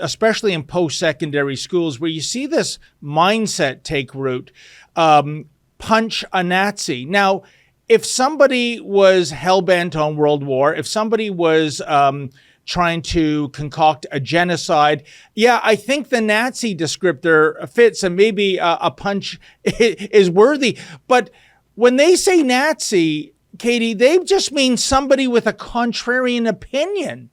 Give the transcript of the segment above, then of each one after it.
especially in post-secondary schools, where you see this mindset take root, punch a Nazi. Now, if somebody was hell-bent on World War, if somebody was trying to concoct a genocide, yeah, I think the Nazi descriptor fits, and maybe a punch is worthy. But when they say Nazi, Katie, they just mean somebody with a contrarian opinion.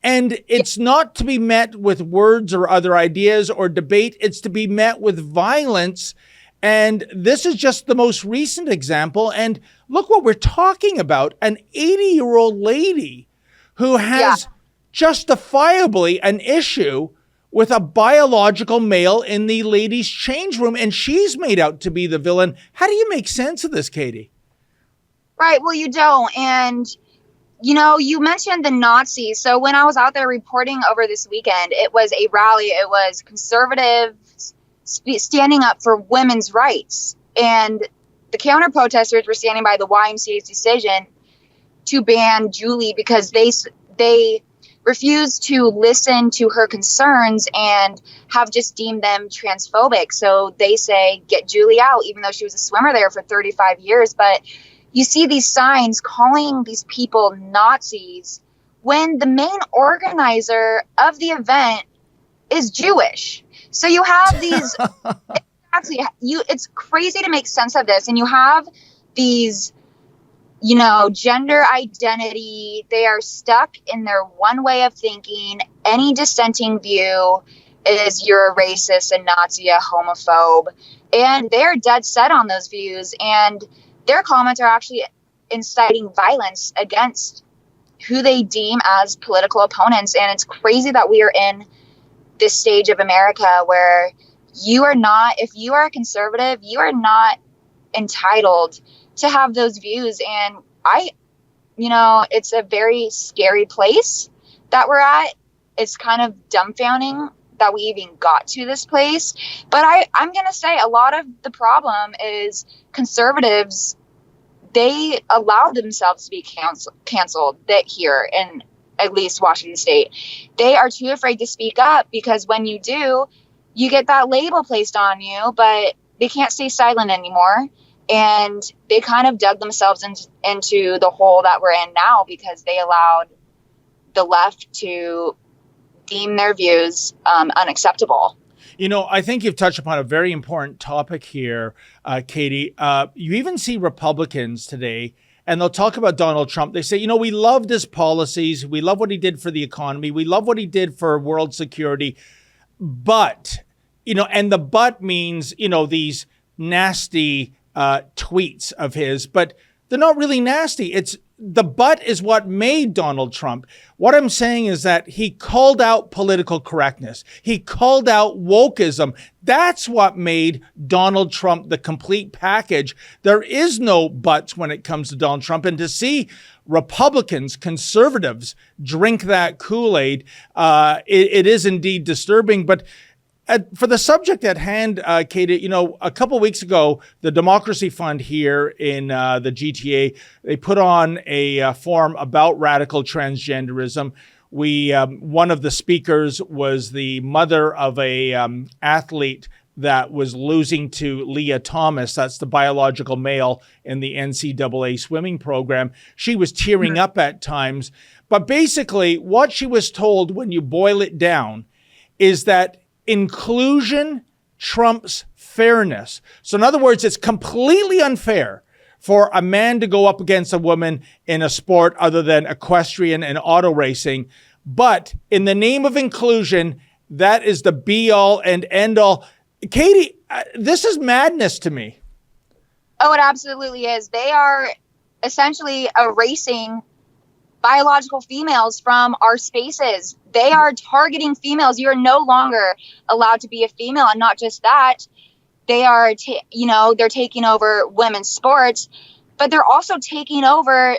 And it's not to be met with words or other ideas or debate. It's to be met with violence. And this is just the most recent example. And look what we're talking about, an 80-year-old lady who has justifiably an issue with a biological male in the ladies' change room, and she's made out to be the villain. How do you make sense of this, Katie? Right. Well, you don't. And, you mentioned the Nazis. So when I was out there reporting over this weekend, it was a rally. It was conservatives standing up for women's rights. And the counter protesters were standing by the YMCA's decision to ban Julie because they refused to listen to her concerns and have just deemed them transphobic. So they say, get Julie out, even though she was a swimmer there for 35 years. But you see these signs calling these people Nazis when the main organizer of the event is Jewish. So you have these, it's crazy to make sense of this. And you have these, gender identity. They are stuck in their one way of thinking. Any dissenting view is you're a racist, a Nazi, a homophobe. And they're dead set on those views. And their comments are actually inciting violence against who they deem as political opponents. And it's crazy that we are in this stage of America where if you are a conservative, you are not entitled to have those views. And it's a very scary place that we're at. It's kind of dumbfounding that we even got to this place. But I'm going to say a lot of the problem is conservatives, they allow themselves to be canceled here in at least Washington State. They are too afraid to speak up because when you do, you get that label placed on you, but they can't stay silent anymore. And they kind of dug themselves into the hole that we're in now because they allowed the left to deem their views unacceptable. I think you've touched upon a very important topic here, Katie. You even see Republicans today, and they'll talk about Donald Trump. They say, we loved his policies. We love what he did for the economy. We love what he did for world security. But, and the but means, these nasty tweets of his, but they're not really nasty. The but is what made Donald Trump. What I'm saying is that he called out political correctness. He called out wokeism. That's what made Donald Trump the complete package. There is no buts when it comes to Donald Trump. And to see Republicans, conservatives drink that Kool-Aid, it is indeed disturbing. But for the subject at hand, Katie, a couple of weeks ago, the Democracy Fund here in the GTA, they put on a forum about radical transgenderism. One of the speakers was the mother of a athlete that was losing to Leah Thomas. That's the biological male in the NCAA swimming program. She was tearing up at times. But basically, what she was told when you boil it down is that inclusion trumps fairness. So in other words, it's completely unfair for a man to go up against a woman in a sport other than equestrian and auto racing. But in the name of inclusion, that is the be all and end all. Katie, this is madness to me. Oh, it absolutely is. They are essentially erasing biological females from our spaces. They are targeting females. You are no longer allowed to be a female. And not just that, they are, they're taking over women's sports, but they're also taking over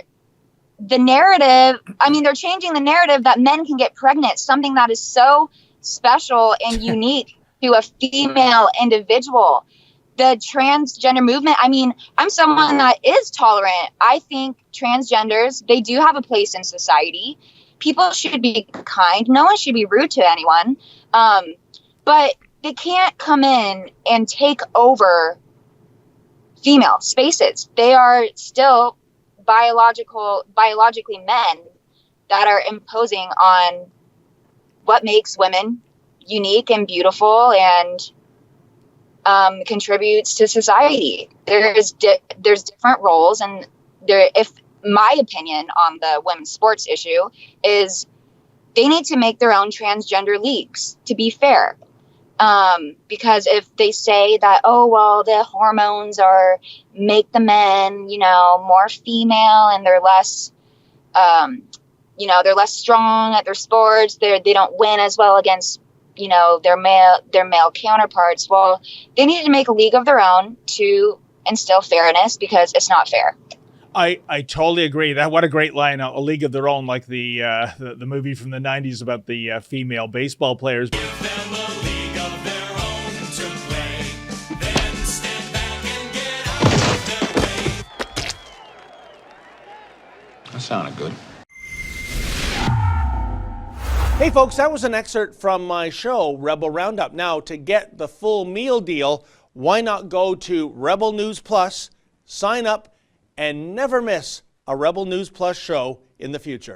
the narrative. I mean, they're changing the narrative that men can get pregnant, something that is so special and unique to a female individual. The transgender movement, I mean, I'm someone that is tolerant. I think transgenders, they do have a place in society. people should be kind. No one should be rude to anyone. But they can't come in and take over female spaces. They are still biologically men that are imposing on what makes women unique and beautiful and contributes to society. There's different roles, and if my opinion on the women's sports issue is they need to make their own transgender leagues, to be fair. Because if they say that, oh, well, the hormones make the men, more female and they're less, they're less strong at their sports. They don't win as well against, their male counterparts. Well, they need to make a league of their own to instill fairness, because it's not fair. I totally agree. What a great line, a league of their own, like the movie from the 90s about the female baseball players. Give them a league of their own to play, then stand back and get out of their way. That sounded good. Hey folks, that was an excerpt from my show, Rebel Roundup. Now, to get the full meal deal, why not go to Rebel News Plus, sign up, and never miss a Rebel News Plus show in the future.